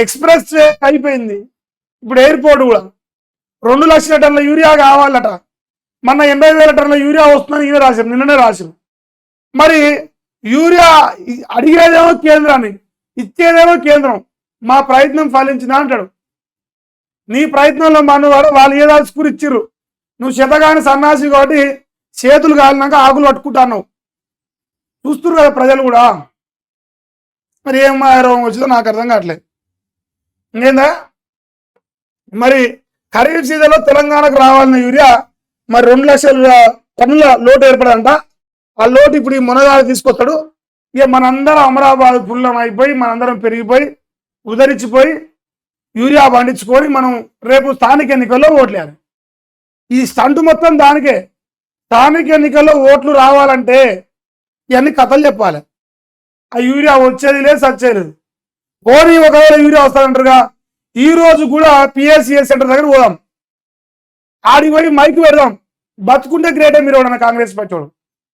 Express అయిపోయింది. ఇప్పుడు airport కూడా 2 లక్షల టన్నుల యూరియా కావాలట. మొన్న 80,000 టన్నుల యూరియా వస్తుందని ఇవే రాశారు, నిన్ననే రాశారు. మరి యూరియా అడిగేదేమో కేంద్రాన్ని, ఇచ్చేదేమో కేంద్రం. మా ప్రయత్నం ఫలించిందా అంటాడు. నీ ప్రయత్నంలో మనవాడు వాళ్ళు ఏదాల్చుకుని ఇచ్చిర్రు. నువ్వు శతగాని సన్నాసి కాబట్టి చేతులు కాలినాక ఆకులు పట్టుకుంటున్నావు. చూస్తున్నారు కదా ప్రజలు కూడా. మరి ఏం రోగం వచ్చిందో నాకు అర్థం కావట్లేదు. ఇంకేందా మరి ఖరీఫ్ సీజన్లో తెలంగాణకు రావాలన్న యూరియా మరి 2 లక్షల టన్నుల లోటు ఏర్పడంట. ఆ లోటు ఇప్పుడు ఈ మునగాడు తీసుకొస్తాడు. ఇక మనందరం అమరాబాద్ పుల్లం అయిపోయి మనందరం పెరిగిపోయి ఉదరించిపోయి యూరియా పండించుకొని మనం రేపు స్థానిక ఎన్నికల్లో ఓట్లేయాలి. ఈ స్టంట్ మొత్తం దానికే. స్థానిక ఎన్నికల్లో ఓట్లు రావాలంటే ఇవన్నీ కథలు చెప్పాలి. ఆ యూరియా వచ్చేది లేదు, సచ్చేది లేదు. పోనీ ఒకవేళ యూరియా వస్తారంటారుగా, ఈ రోజు కూడా పిఎస్సిఎస్ సెంటర్ దగ్గర పోదాం, ఆడికి పోయి మైక్ పెడదాం. బతుకుంటే గ్రేటే మీరు కాంగ్రెస్ పచ్చోడు.